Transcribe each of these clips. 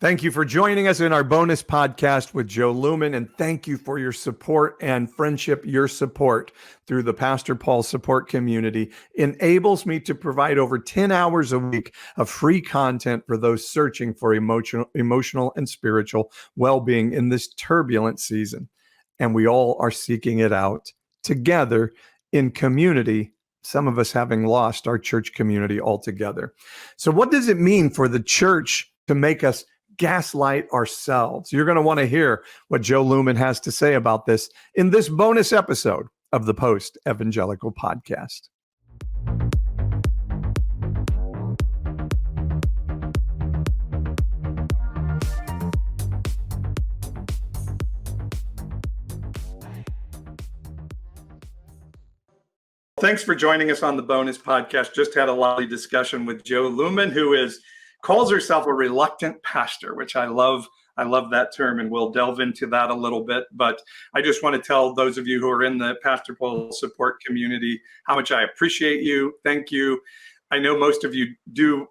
Thank you for joining us in our bonus podcast with Joe Leuhmann, and thank you for your support and friendship. Your support through the Pastor Paul support community enables me to provide over 10 hours a week of free content for those searching for emotional and spiritual well-being in this turbulent season. And we all are seeking it out together in community, some of us having lost our church community altogether. So what does it mean for the church to make us gaslight ourselves? You're going to want to hear what Joe Leuhmann has to say about this in this bonus episode of the Post Evangelical Podcast. Thanks for joining us on the bonus podcast. Just had a lively discussion with Joe Leuhmann, who calls herself a reluctant pastor, which I love. I love that term, and we'll delve into that a little bit. But I just want to tell those of you who are in the Pastor Paul support community how much I appreciate you. Thank you. I know most of you do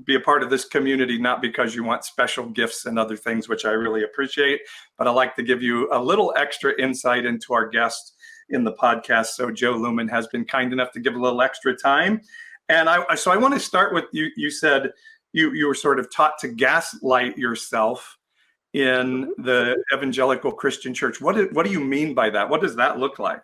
be a part of this community, not because you want special gifts and other things, which I really appreciate, but I like to give you a little extra insight into our guests in the podcast. So Joe Leuhmann has been kind enough to give a little extra time. And I want to start with you. You said you were sort of taught to gaslight yourself in the evangelical Christian church. What do you mean by that? What does that look like?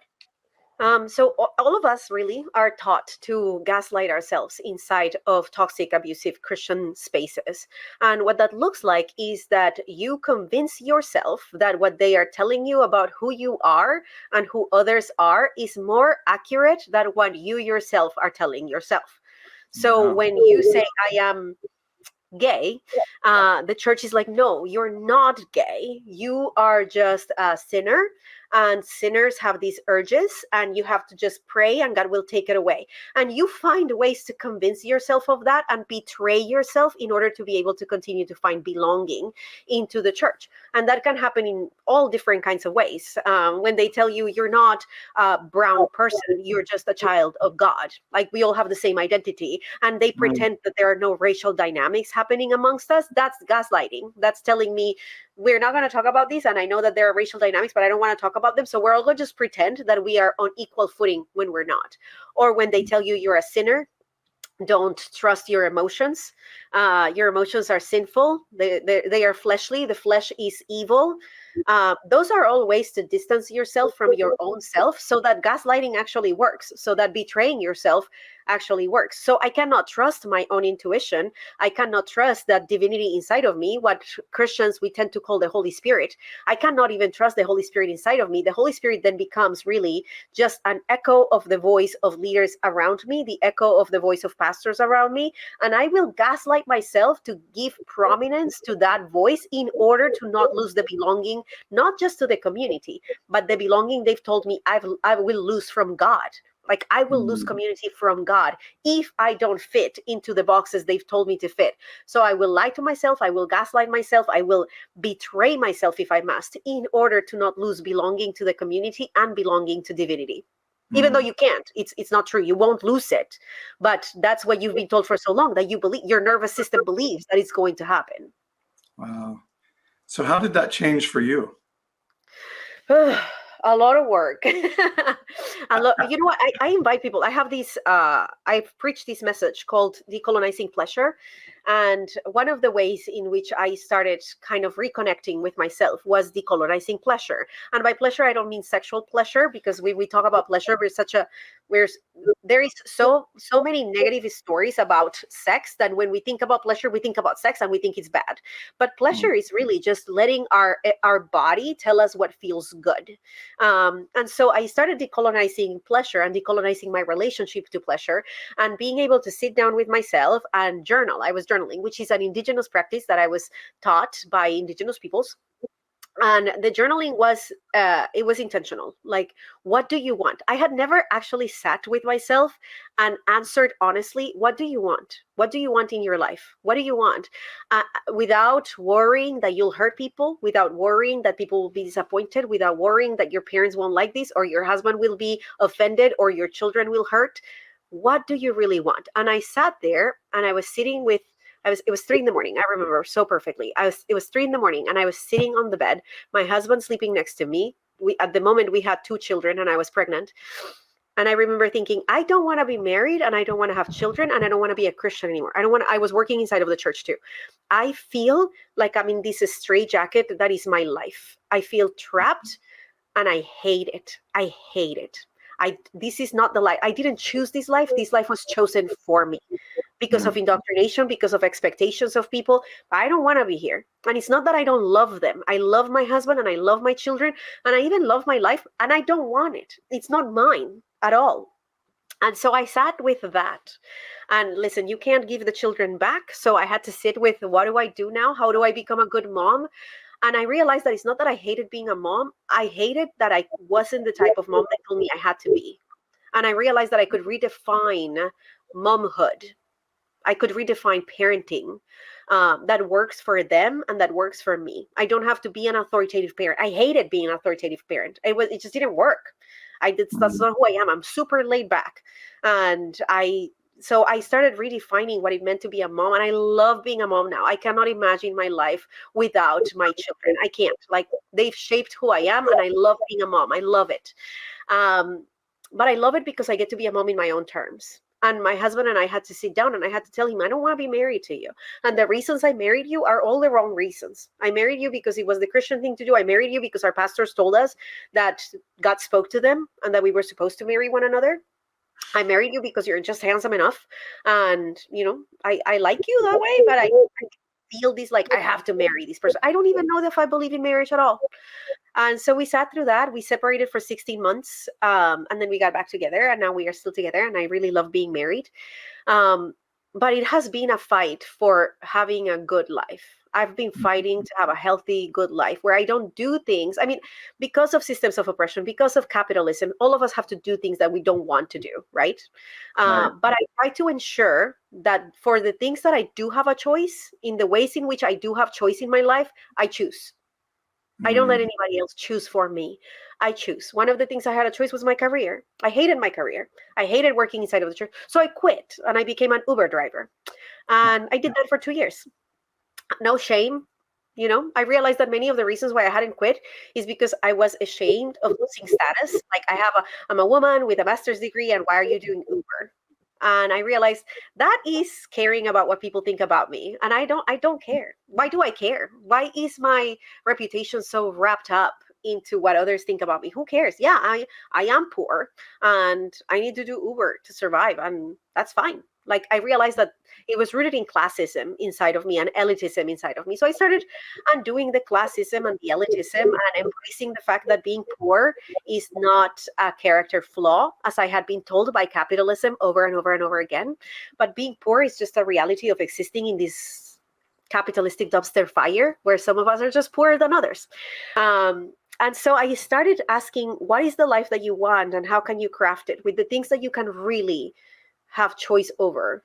So all of us really are taught to gaslight ourselves inside of toxic, abusive Christian spaces. And what that looks like is that you convince yourself that what they are telling you about who you are and who others are is more accurate than what you yourself are telling yourself. So when you say, I am gay, the church is like, no, you're not gay. You are just a sinner. And sinners have these urges, and you have to just pray and God will take it away. And you find ways to convince yourself of that and betray yourself in order to be able to continue to find belonging into the church. And that can happen in all different kinds of ways. When they tell you you're not a brown person, you're just a child of God. Like, we all have the same identity, and they pretend that there are no racial dynamics happening amongst us. That's gaslighting. That's telling me, we're not going to talk about this, and I know that there are racial dynamics, but I don't want to talk about them. So we're all going to just pretend that we are on equal footing when we're not. Or when they tell you you're a sinner, don't trust your emotions. Your emotions are sinful. They are fleshly. The flesh is evil. Those are all ways to distance yourself from your own self, so that gaslighting actually works, so that betraying yourself actually works. So I cannot trust my own intuition. I cannot trust that divinity inside of me, what Christians we tend to call the Holy Spirit. I cannot even trust the Holy Spirit inside of me. The Holy Spirit then becomes really just an echo of the voice of leaders around me, the echo of the voice of pastors around me, and I will gaslight myself to give prominence to that voice in order to not lose the belonging, not just to the community, but the belonging they've told me I will lose from God. Like, I will lose community from God if I don't fit into the boxes they've told me to fit. So I will lie to myself. I will gaslight myself. I will betray myself if I must, in order to not lose belonging to the community and belonging to divinity. Even though you can't, it's not true. You won't lose it. But that's what you've been told for so long, that you believe, your nervous system believes that it's going to happen. Wow. So how did that change for you? A lot of work. You know what? I invite people. I have these, I've preached this message called Decolonizing Pleasure. And one of the ways in which I started kind of reconnecting with myself was decolonizing pleasure. And by pleasure, I don't mean sexual pleasure, because we talk about pleasure, there is so many negative stories about sex that when we think about pleasure, we think about sex and we think it's bad. But pleasure is really just letting our body tell us what feels good. And so I started decolonizing pleasure and decolonizing my relationship to pleasure, and being able to sit down with myself and journal. I was journaling, which is an indigenous practice that I was taught by indigenous peoples. And the journaling was, it was intentional. Like, what do you want? I had never actually sat with myself and answered honestly, what do you want? What do you want in your life? What do you want? Without worrying that you'll hurt people, without worrying that people will be disappointed, without worrying that your parents won't like this, or your husband will be offended, or your children will hurt. What do you really want? And I sat there and I was sitting with It was 3 a.m. I remember so perfectly. It was 3 a.m. and I was sitting on the bed, my husband sleeping next to me. At the moment we had 2 children and I was pregnant. And I remember thinking, I don't want to be married and I don't want to have children and I don't want to be a Christian anymore. I was working inside of the church too. I feel like I'm in this straitjacket that is my life. I feel trapped and I hate it. I hate it. This is not the life. I didn't choose this life. This life was chosen for me because of indoctrination, because of expectations of people. I don't want to be here. And it's not that I don't love them. I love my husband and I love my children and I even love my life and I don't want it. It's not mine at all. And so I sat with that. And listen, you can't give the children back. So I had to sit with, what do I do now? How do I become a good mom? And I realized that it's not that I hated being a mom. I hated that I wasn't the type of mom that told me I had to be. And I realized that I could redefine momhood. I could redefine parenting that works for them and that works for me. I don't have to be an authoritative parent. I hated being an authoritative parent. It just didn't work. That's not who I am. I'm super laid back. So I started redefining what it meant to be a mom. And I love being a mom now. I cannot imagine my life without my children. I can't. Like, they've shaped who I am and I love being a mom. I love it. But I love it because I get to be a mom in my own terms. And my husband and I had to sit down and I had to tell him, I don't want to be married to you. And the reasons I married you are all the wrong reasons. I married you because it was the Christian thing to do. I married you because our pastors told us that God spoke to them and that we were supposed to marry one another. I married you because you're just handsome enough. And, I like you that way, but I feel this, like, I have to marry this person. I don't even know if I believe in marriage at all. And so we sat through that. We separated for 16 months. And then we got back together and now we are still together. And I really love being married. But it has been a fight for having a good life. I've been fighting to have a healthy, good life where I don't do things. I mean, because of systems of oppression, because of capitalism, all of us have to do things that we don't want to do, right? But I try to ensure that for the things that I do have a choice, in the ways in which I do have choice in my life, I choose. I don't let anybody else choose for me. I choose. One of the things I had a choice was my career. I hated my career. I hated working inside of the church. So I quit and I became an Uber driver. And I did that for 2 years. No shame. I realized that many of the reasons why I hadn't quit is because I was ashamed of losing status. Like, I'm a woman with a master's degree, and why are you doing Uber? And I realized that is caring about what people think about me. And I don't care. Why do I care? Why is my reputation so wrapped up into what others think about me? Who cares? Yeah, I am poor and I need to do Uber to survive. And that's fine. Like, I realized that it was rooted in classism inside of me and elitism inside of me. So I started undoing the classism and the elitism and embracing the fact that being poor is not a character flaw, as I had been told by capitalism over and over and over again. But being poor is just a reality of existing in this capitalistic dumpster fire where some of us are just poorer than others. And so I started asking, what is the life that you want and how can you craft it with the things that you can really have choice over?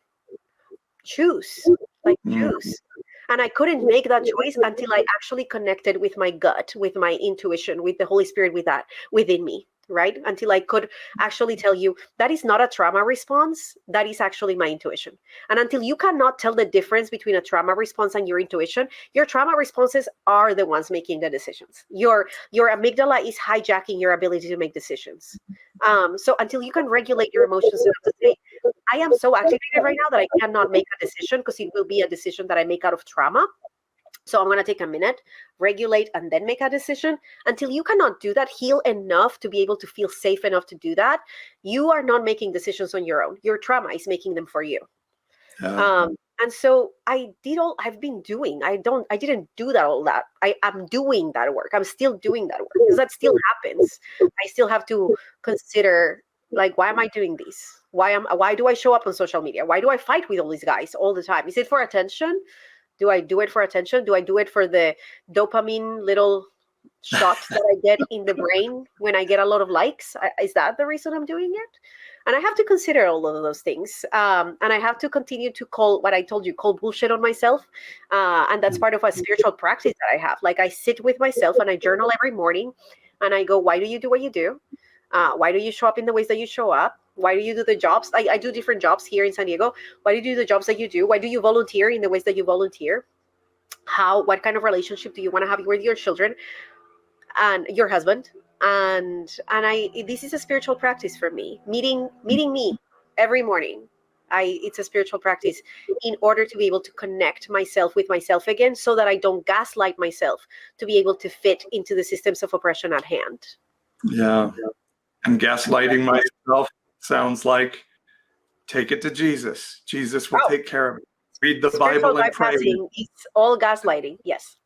Choose. And I couldn't make that choice until I actually connected with my gut, with my intuition, with the Holy Spirit, with that within me, right? Until I could actually tell you that is not a trauma response, that is actually my intuition. And until you cannot tell the difference between a trauma response and your intuition, your trauma responses are the ones making the decisions. Your amygdala is hijacking your ability to make decisions. So until you can regulate your emotions enough to say, I am so activated right now that I cannot make a decision because it will be a decision that I make out of trauma. So I'm going to take a minute, regulate, and then make a decision. Until you cannot do that, heal enough to be able to feel safe enough to do that, you are not making decisions on your own. Your trauma is making them for you. And so I've been doing, I didn't do that all that. I'm doing that work. I'm still doing that work because that still happens. I still have to consider, like, why am I doing this? Why do I show up on social media? Why do I fight with all these guys all the time? Is it for attention? Do I do it for attention? Do I do it for the dopamine little shots that I get in the brain when I get a lot of likes? Is that the reason I'm doing it? And I have to consider all of those things. And I have to continue to call bullshit on myself. And that's part of a spiritual practice that I have. Like, I sit with myself and I journal every morning and I go, why do you do what you do? Why do you show up in the ways that you show up? Why do you do the jobs? I do different jobs here in San Diego. Why do you do the jobs that you do? Why do you volunteer in the ways that you volunteer? What kind of relationship do you want to have with your children and your husband? And this is a spiritual practice for me. Meeting me every morning. It's a spiritual practice in order to be able to connect myself with myself again, so that I don't gaslight myself to be able to fit into the systems of oppression at hand. Yeah. And gaslighting myself sounds like, take it to Jesus. Jesus will take care of it. Read the Spiritual Bible and pray. bypassing, it's all gaslighting. Yes.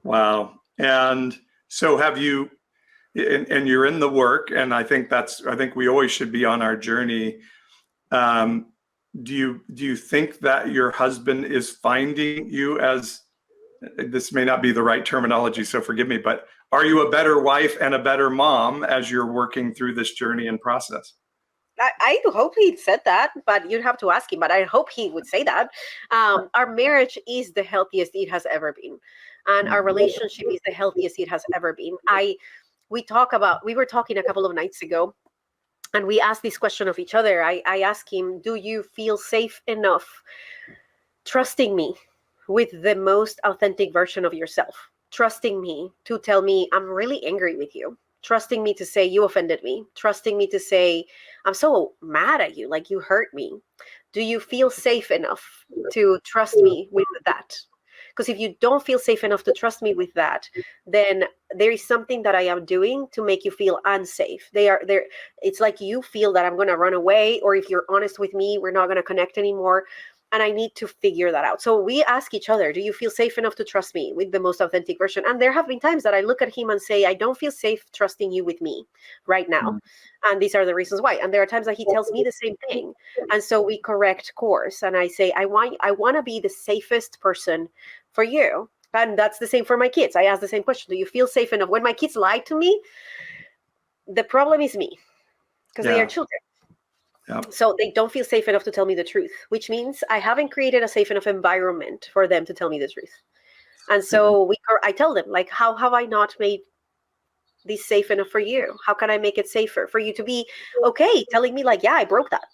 Wow. And so have you, and you're in the work, and I think we always should be on our journey. Do you think that your husband is finding you as, this may not be the right terminology, so forgive me, but are you a better wife and a better mom as you're working through this journey and process? I hope he said that, but you'd have to ask him. But I hope he would say that. Our marriage is the healthiest it has ever been, and our relationship is the healthiest it has ever been. We were talking a couple of nights ago, and we asked this question of each other. I asked him, do you feel safe enough trusting me with the most authentic version of yourself? Trusting me to tell me, I'm really angry with you. Trusting me to say, you offended me. Trusting me to say, I'm so mad at you, like you hurt me. Do you feel safe enough to trust me with that? Because if you don't feel safe enough to trust me with that, then there is something that I am doing to make you feel unsafe. It's like you feel that I'm going to run away, or if you're honest with me, we're not going to connect anymore. And I need to figure that out. So we ask each other, do you feel safe enough to trust me with the most authentic version? And there have been times that I look at him and say, I don't feel safe trusting you with me right now. And these are the reasons why. And there are times that he tells me the same thing. And so we correct course. And I say, I want to be the safest person for you. And that's the same for my kids. I ask the same question. Do you feel safe enough? When my kids lie to me, the problem is me, because they are children. Yep. So they don't feel safe enough to tell me the truth, which means I haven't created a safe enough environment for them to tell me the truth. And so I tell them, like, how have I not made this safe enough for you? How can I make it safer for you to be okay telling me, like, yeah, I broke that.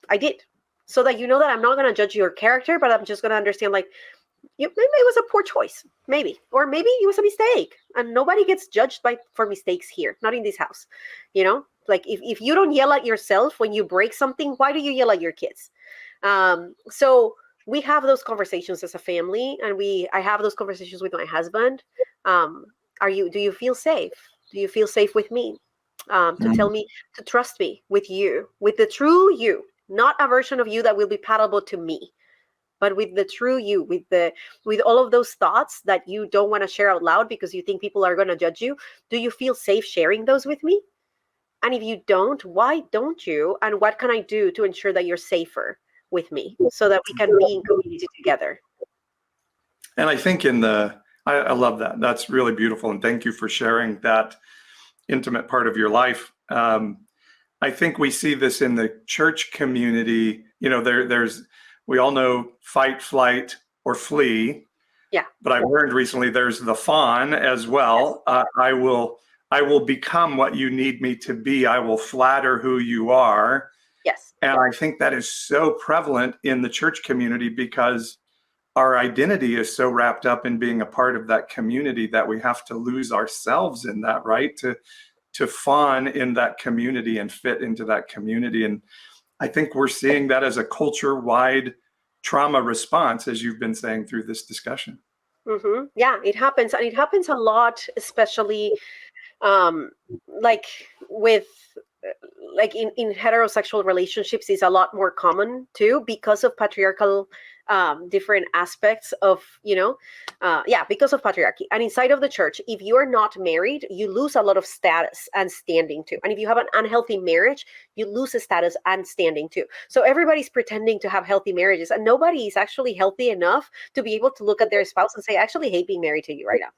I did. So that you know that I'm not going to judge your character, but I'm just going to understand, like, maybe it was a poor choice, maybe, or maybe it was a mistake, and nobody gets judged for mistakes here, not in this house, like if you don't yell at yourself when you break something, why do you yell at your kids? So we have those conversations as a family, and I have those conversations with my husband. Do you feel safe? Do you feel safe with me? To tell me, to trust me with you, with the true you, not a version of you that will be palatable to me, but with the true you, with all of those thoughts that you don't want to share out loud because you think people are going to judge you. Do you feel safe sharing those with me? And if you don't, why don't you? And what can I do to ensure that you're safer with me so that we can be in community together? And I think I love that. That's really beautiful. And thank you for sharing that intimate part of your life. I think we see this in the church community. We all know fight, flight, or flee. Yeah. But I've learned recently there's the fawn as well. Yes. I will become what you need me to be. I will flatter who you are. Yes. And I think that is so prevalent in the church community because our identity is so wrapped up in being a part of that community that we have to lose ourselves in that, right? To fawn in that community and fit into that community. And I think we're seeing that as a culture-wide trauma response, as you've been saying through this discussion. Mm-hmm. Yeah, it happens. And it happens a lot, especially like in heterosexual relationships is a lot more common too, because of patriarchal different aspects of, because of patriarchy. And inside of the church, if you are not married, you lose a lot of status and standing too. And if you have an unhealthy marriage, you lose a status and standing too. So everybody's pretending to have healthy marriages, and nobody is actually healthy enough to be able to look at their spouse and say, I actually hate being married to you right now.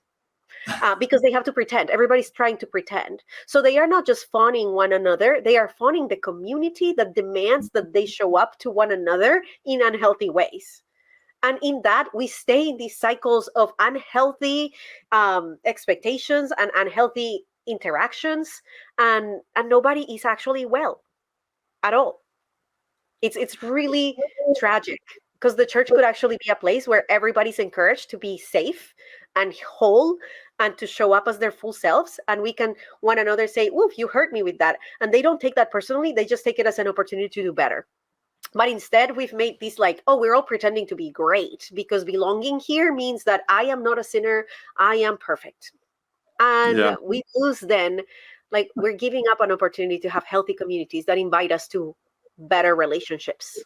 Because they have to pretend. Everybody's trying to pretend. So they are not just fawning one another. They are fawning the community that demands that they show up to one another in unhealthy ways. And in that, we stay in these cycles of unhealthy expectations and unhealthy interactions, and nobody is actually well at all. It's really tragic, because the church could actually be a place where everybody's encouraged to be safe and whole and to show up as their full selves, and we can one another say, "Oof, you hurt me with that," and they don't take that personally. They just take it as an opportunity to do better. But instead, we've made this like, oh, we're all pretending to be great because belonging here means that I am not a sinner, I am perfect. And Yeah. we lose then, like, we're giving up an opportunity to have healthy communities that invite us to better relationships.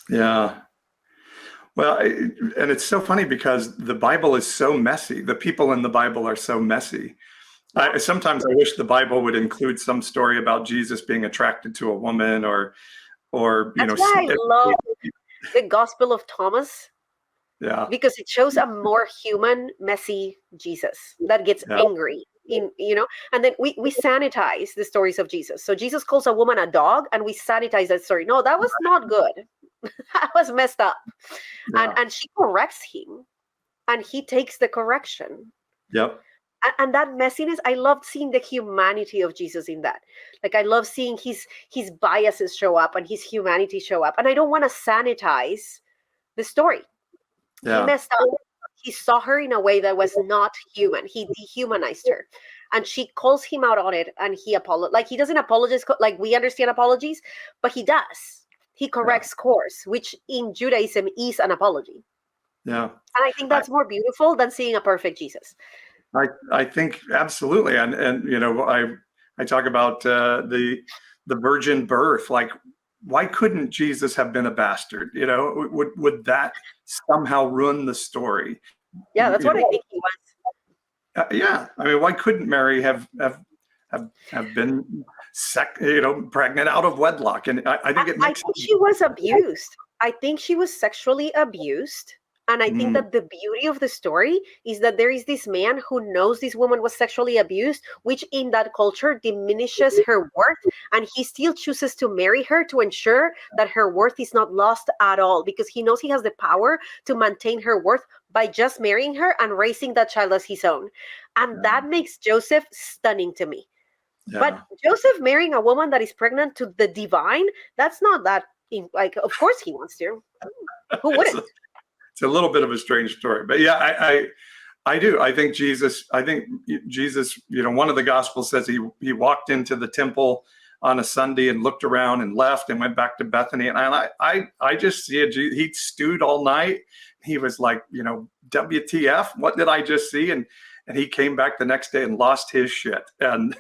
Yeah. Well, and it's so funny because the Bible is so messy. The people in the Bible are so messy. Sometimes I wish the Bible would include some story about Jesus being attracted to a woman, or That's why I love the Gospel of Thomas, yeah, because it shows a more human, messy Jesus that gets yeah, angry. And then we sanitize the stories of Jesus. So Jesus calls a woman a dog, and we sanitize that story. No, that was not good. That was messed up. yeah. And she corrects him, and he takes the correction. Yep. And that messiness, I loved seeing the humanity of Jesus in that. Like, I love seeing his biases show up and his humanity show up. And I don't want to sanitize the story. Yeah. He messed up. He saw her in a way that was not human. He dehumanized her. And she calls him out on it, and he apologizes. Like, he doesn't apologize like we understand apologies, but he does. He corrects course, which in Judaism is an apology. Yeah. And I think that's more beautiful than seeing a perfect Jesus. I think absolutely, and I talk about the virgin birth. Like, why couldn't Jesus have been a bastard? Would that somehow ruin the story? Yeah, that's what I think he was. Yeah, I mean, why couldn't Mary have been pregnant out of wedlock? And I think it makes. I think she was abused. I think she was sexually abused. And I think that the beauty of the story is that there is this man who knows this woman was sexually abused, which in that culture diminishes her worth. And he still chooses to marry her to ensure that her worth is not lost at all, because he knows he has the power to maintain her worth by just marrying her and raising that child as his own. And that makes Joseph stunning to me. Yeah. But Joseph marrying a woman that is pregnant to the divine, that's not that, like, of course he wants to. Who wouldn't? It's a little bit of a strange story, but yeah, I do. I think Jesus, one of the Gospels says he walked into the temple on a Sunday and looked around and left and went back to Bethany. And I just see it. He stewed all night. He was like, WTF, what did I just see? And he came back the next day and lost his shit and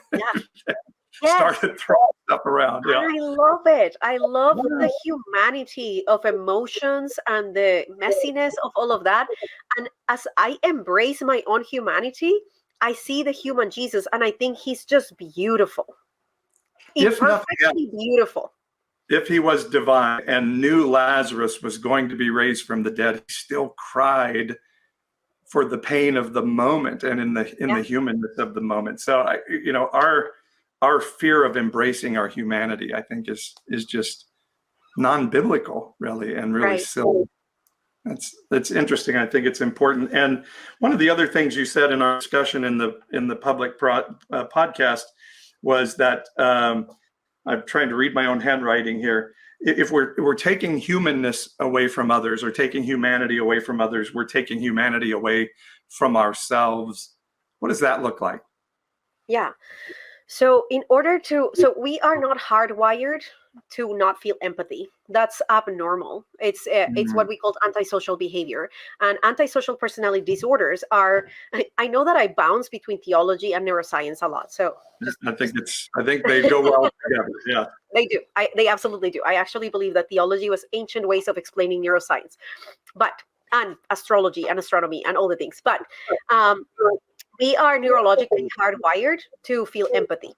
started throwing stuff around. Yeah. I love it. I love the humanity of emotions and the messiness of all of that. And as I embrace my own humanity, I see the human Jesus, and I think he's just beautiful. Perfectly beautiful. If he was divine and knew Lazarus was going to be raised from the dead, he still cried for the pain of the moment and in the humanness of the moment. So our fear of embracing our humanity, I think, is just non-biblical, really, and really silly. That's interesting. I think it's important. And one of the other things you said in our discussion in the public podcast was that I'm trying to read my own handwriting here. If we're taking humanness away from others, or taking humanity away from others, we're taking humanity away from ourselves. What does that look like? Yeah. So we are not hardwired to not feel empathy. That's abnormal. It's what we call antisocial behavior. And antisocial personality disorders are, I know that I bounce between theology and neuroscience a lot. So I think they go well together. Yeah. They do. They absolutely do. I actually believe that theology was ancient ways of explaining neuroscience, and astrology and astronomy and all the things. But we are neurologically hardwired to feel empathy.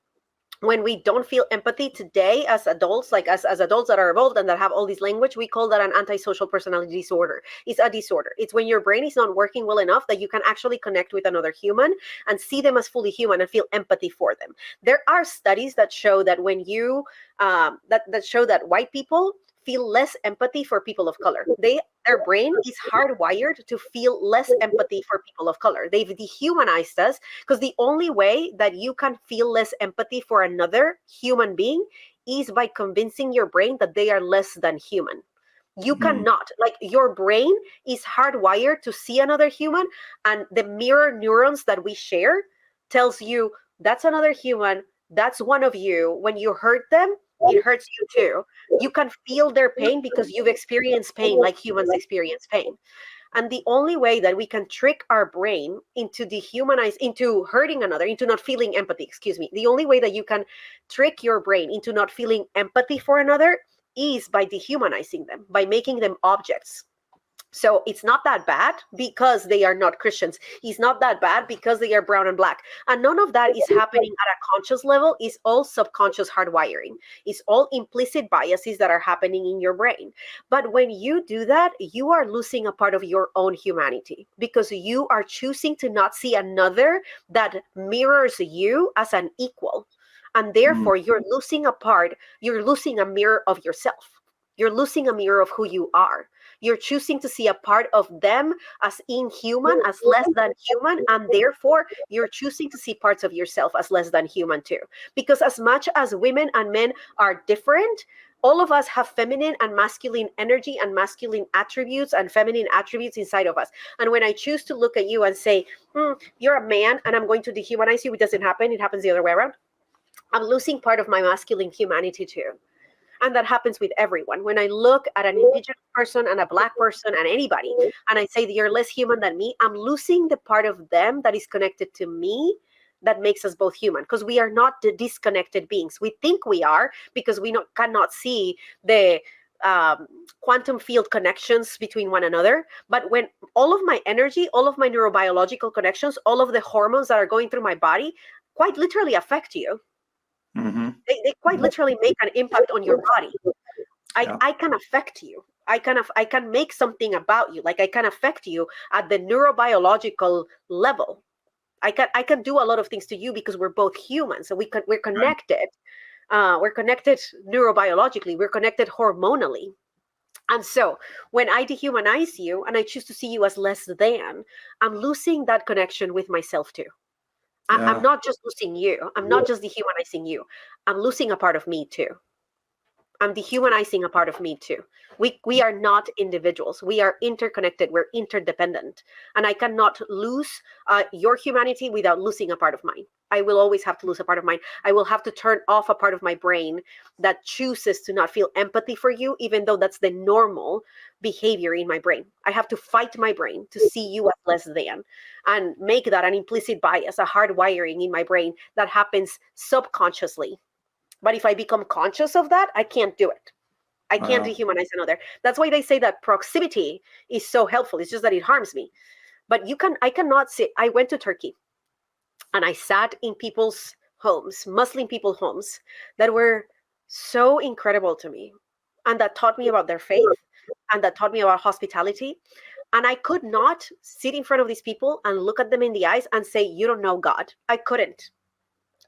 When we don't feel empathy today as adults, like as adults that are evolved and that have all this language, we call that an antisocial personality disorder. It's a disorder. It's when your brain is not working well enough that you can actually connect with another human and see them as fully human and feel empathy for them. There are studies that show that when you that show that white people feel less empathy for people of color. Their brain is hardwired to feel less empathy for people of color. They've dehumanized us because the only way that you can feel less empathy for another human being is by convincing your brain that they are less than human. You cannot, like, your brain is hardwired to see another human, and the mirror neurons that we share tells you that's another human, that's one of you. When you hurt them, it hurts you too. You can feel their pain because you've experienced pain like humans experience pain. And the only way that we can trick our brain into into hurting another, into not feeling empathy, the only way that you can trick your brain into not feeling empathy for another is by dehumanizing them, by making them objects. So it's not that bad because they are not Christians. It's not that bad because they are brown and black. And none of that is happening at a conscious level. It's all subconscious hardwiring. It's all implicit biases that are happening in your brain. But when you do that, you are losing a part of your own humanity because you are choosing to not see another that mirrors you as an equal. And therefore, you're losing a mirror of yourself. You're losing a mirror of who you are. You're choosing to see a part of them as inhuman, as less than human, and therefore you're choosing to see parts of yourself as less than human too. Because as much as women and men are different, all of us have feminine and masculine energy and masculine attributes and feminine attributes inside of us. And when I choose to look at you and say, you're a man and I'm going to dehumanize you, it doesn't happen. It happens the other way around. I'm losing part of my masculine humanity too. And that happens with everyone. When I look at an indigenous person and a black person and anybody, and I say you're less human than me, I'm losing the part of them that is connected to me that makes us both human, because we are not the disconnected beings. We think we are because we cannot see the quantum field connections between one another. But when all of my energy, all of my neurobiological connections, all of the hormones that are going through my body quite literally affect you. They quite literally make an impact on your body. I can affect you. I can make something about you. Like I can affect you at the neurobiological level. I can do a lot of things to you because we're both humans. So we're connected. We're connected neurobiologically. We're connected hormonally. And so when I dehumanize you and I choose to see you as less than, I'm losing that connection with myself too. I'm not just losing you. I'm not just dehumanizing you. I'm losing a part of me too. I'm dehumanizing a part of me too. We are not individuals. We are interconnected. We're interdependent. And I cannot lose your humanity without losing a part of mine. I will always have to lose a part of mine. I will have to turn off a part of my brain that chooses to not feel empathy for you, even though that's the normal behavior in my brain. I have to fight my brain to see you as less than and make that an implicit bias, a hard wiring in my brain that happens subconsciously. But if I become conscious of that, I can't do it. I can't dehumanize another. That's why they say that proximity is so helpful. It's just that it harms me. But I cannot sit. I went to Turkey and I sat in people's homes, Muslim people's homes, that were so incredible to me and that taught me about their faith and that taught me about hospitality. And I could not sit in front of these people and look at them in the eyes and say, you don't know God. I couldn't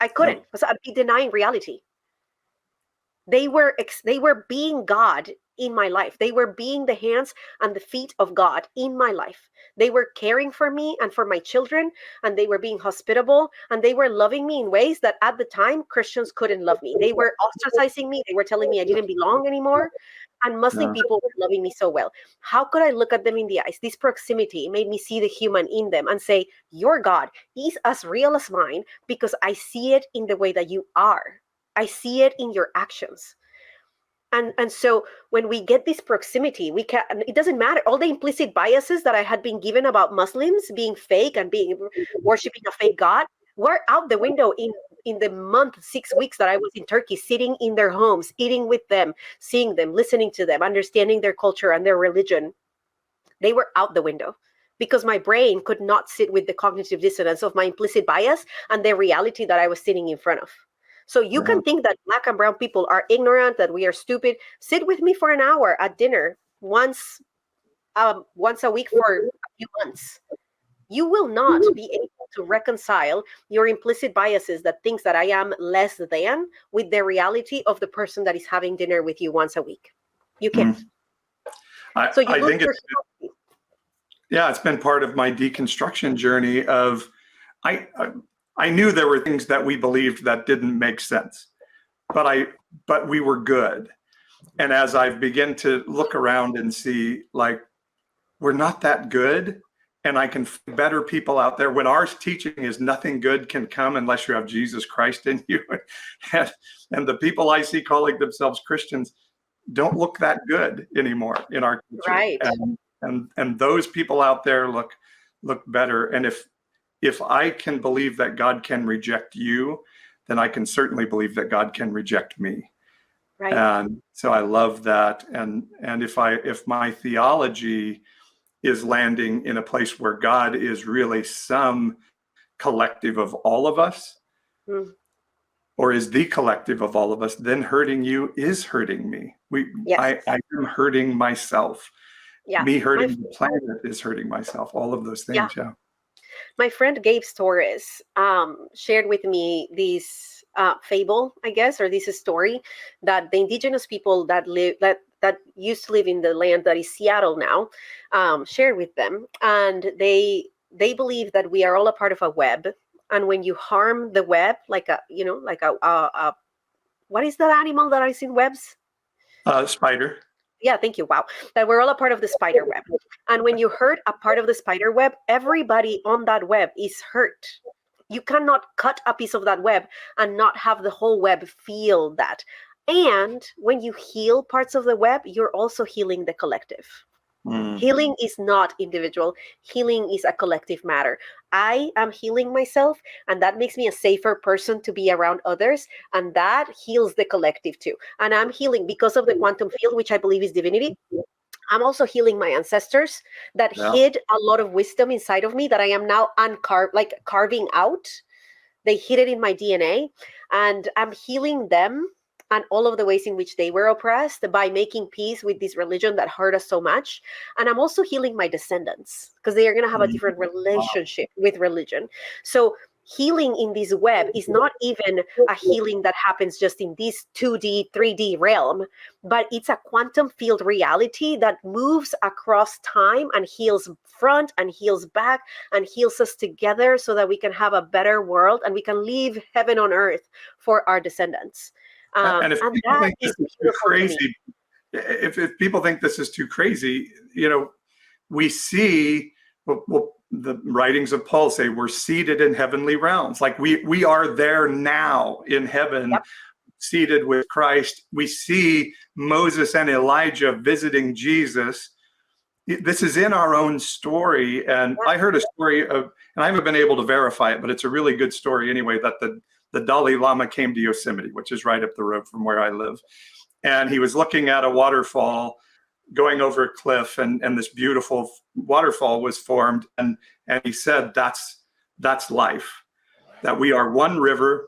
because I'd be denying reality. They were being God in my life. They were being the hands and the feet of God in my life. They were caring for me and for my children, and they were being hospitable, and they were loving me in ways that at the time Christians couldn't love me. They were ostracizing me. They were telling me I didn't belong anymore. And Muslim people were loving me so well. How could I look at them in the eyes? This proximity made me see the human in them and say, your God is as real as mine because I see it in the way that you are. I see it in your actions. And so when we get this proximity, it doesn't matter. All the implicit biases that I had been given about Muslims being fake and worshiping a fake God were out the window in the 6 weeks that I was in Turkey, sitting in their homes, eating with them, seeing them, listening to them, understanding their culture and their religion. They were out the window because my brain could not sit with the cognitive dissonance of my implicit bias and the reality that I was sitting in front of. So you can think that Black and brown people are ignorant, that we are stupid. Sit with me for an hour at dinner once a week for a few months. You will not be able to reconcile your implicit biases that thinks that I am less than with the reality of the person that is having dinner with you once a week. You can't. So you I lose think your it's, humanity. yeah, it's been part of my deconstruction journey of, I, I I knew there were things that we believed that didn't make sense, but we were good. And as I've begun to look around and see, like, we're not that good, and I can find better people out there. When our teaching is nothing good can come unless you have Jesus Christ in you, and, and the people I see calling themselves Christians don't look that good anymore in our culture, Right. and those people out there look better. And if I can believe that God can reject you, then I can certainly believe that God can reject me. Right. And so I love that. And if my theology is landing in a place where God is really some collective of all of us, Mm. or is the collective of all of us, then hurting you is hurting me. Yes. I am hurting myself. Yeah. Me hurting the planet is hurting myself. All of those things. Yeah. My friend Gabe Torres shared with me this fable, I guess, or this story that the indigenous people that used to live in the land that is Seattle now, shared with them, and they believe that we are all a part of a web, and when you harm the web, like what is that animal that is in webs? Spider. Yeah, thank you. Wow. That we're all a part of the spider web. And when you hurt a part of the spider web, everybody on that web is hurt. You cannot cut a piece of that web and not have the whole web feel that. And when you heal parts of the web, you're also healing the collective. Healing is not individual. Healing is a collective matter. I am healing myself, and that makes me a safer person to be around others, and that heals the collective too. And I'm healing because of the quantum field, which I believe is divinity. I'm also healing my ancestors that hid a lot of wisdom inside of me that I am now carving out. They hid it in my DNA, and I'm healing them and all of the ways in which they were oppressed by making peace with this religion that hurt us so much. And I'm also healing my descendants because they are going to have a different relationship with religion. So healing in this web is not even a healing that happens just in this 2D, 3D realm, but it's a quantum field reality that moves across time and heals front and heals back and heals us together so that we can have a better world and we can leave heaven on earth for our descendants. And if people think this is too crazy, if people think this is too crazy, we see the writings of Paul say we're seated in heavenly realms. Like we are there now in heaven, seated with Christ. We see Moses and Elijah visiting Jesus. This is in our own story. And I heard a story of, and I haven't been able to verify it, but it's a really good story anyway, that the Dalai Lama came to Yosemite, which is right up the road from where I live. And he was looking at a waterfall going over a cliff, and this beautiful waterfall was formed. And he said, that's life, that we are one river.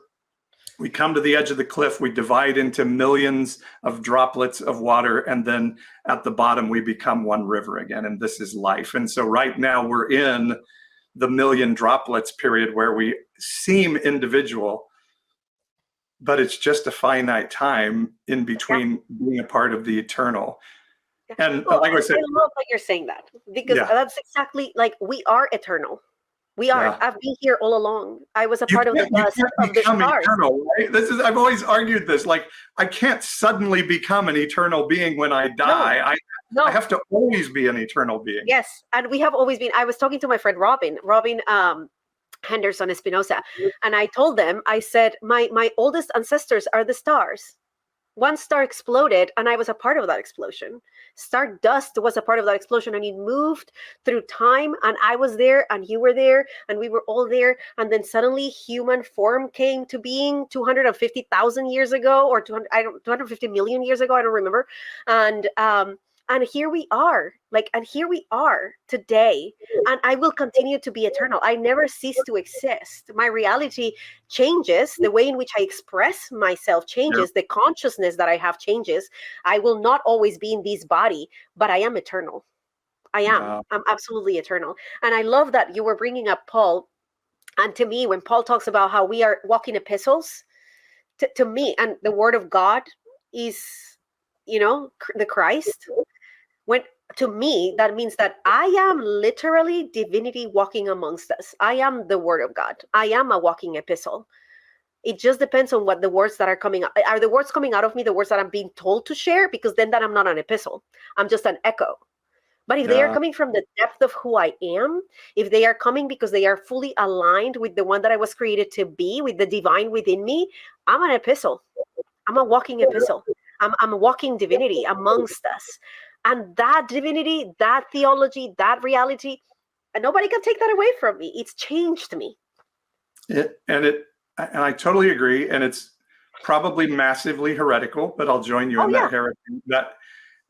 We come to the edge of the cliff, we divide into millions of droplets of water, and then at the bottom, we become one river again. And this is life. And so right now we're in the million droplets period where we seem individual, but it's just a finite time in between being a part of the eternal. And like I said, I love that you're saying that, because that's exactly, like, we are eternal. We are. I've been here all along. I was a part of the dust of the stars. Eternal, right? I've always argued this. Like, I can't suddenly become an eternal being when I die. I have to always be an eternal being. Yes, and we have always been. I was talking to my friend Robin Henderson Espinosa, and I told them, I said, my oldest ancestors are the stars. One star exploded, and I was a part of that explosion. Stardust was a part of that explosion, and it moved through time, and I was there, and you were there, and we were all there, and then suddenly human form came to being 250,000 years ago, or 250 million years ago, I don't remember, and here we are, and here we are today, and I will continue to be eternal. I never cease to exist. My reality changes. The way in which I express myself changes. The consciousness that I have changes. I will not always be in this body, but I am eternal. I am. Wow. I'm absolutely eternal. And I love that you were bringing up Paul. And to me, when Paul talks about how we are walking epistles, to me, and the word of God is the Christ, when to me that means that I am literally divinity walking amongst us. I am the Word of God. I am a walking epistle. It just depends on what the words that are coming out. Are the words coming out of me the words that I'm being told to share? Because then that I'm not an epistle. I'm just an echo. But if they are coming from the depth of who I am, if they are coming because they are fully aligned with the one that I was created to be, with the divine within me, I'm an epistle. I'm a walking epistle. I'm a walking divinity amongst us. And that divinity, that theology, that reality, and nobody can take that away from me. It's changed me. And I totally agree. And it's probably massively heretical, but I'll join you in that heresy. That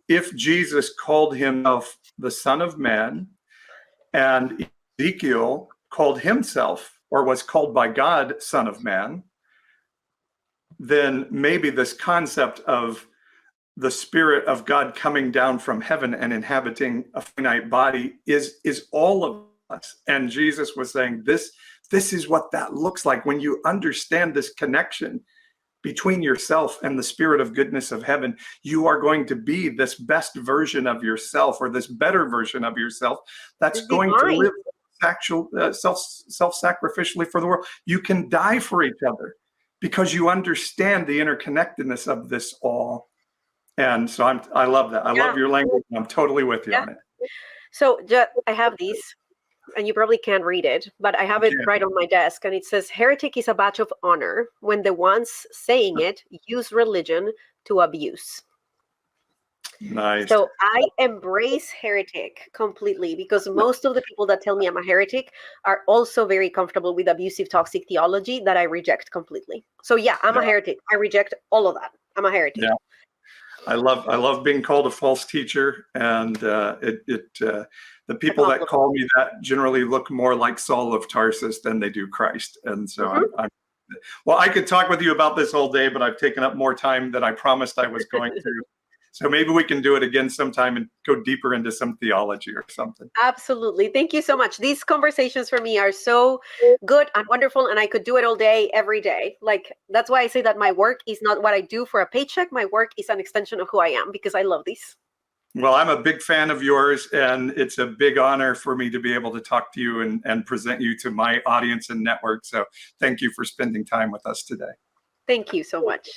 if Jesus called himself the Son of Man, and Ezekiel called himself, or was called by God, Son of Man, then maybe this concept of the Spirit of God coming down from heaven and inhabiting a finite body is all of us. And Jesus was saying, this is what that looks like when you understand this connection between yourself and the Spirit of goodness of heaven. You are going to be this best version of yourself, or this better version of yourself that's going to live self-sacrificially for the world. You can die for each other because you understand the interconnectedness of this all. And so I love that. I love your language. And I'm totally with you on it. So I have these, and you probably can't read it, but I have it right on my desk, and it says, heretic is a badge of honor when the ones saying it use religion to abuse. Nice. So I embrace heretic completely, because most of the people that tell me I'm a heretic are also very comfortable with abusive, toxic theology that I reject completely. So yeah, I'm a heretic. I reject all of that. I'm a heretic. Yeah. I love being called a false teacher, and the people that call me that generally look more like Saul of Tarsus than they do Christ. And so well, I could talk with you about this all day, but I've taken up more time than I promised I was going to. So maybe we can do it again sometime and go deeper into some theology or something. Absolutely. Thank you so much. These conversations for me are so good and wonderful, and I could do it all day, every day. Like, that's why I say that my work is not what I do for a paycheck. My work is an extension of who I am, because I love these. Well, I'm a big fan of yours, and it's a big honor for me to be able to talk to you and present you to my audience and network. So thank you for spending time with us today. Thank you so much.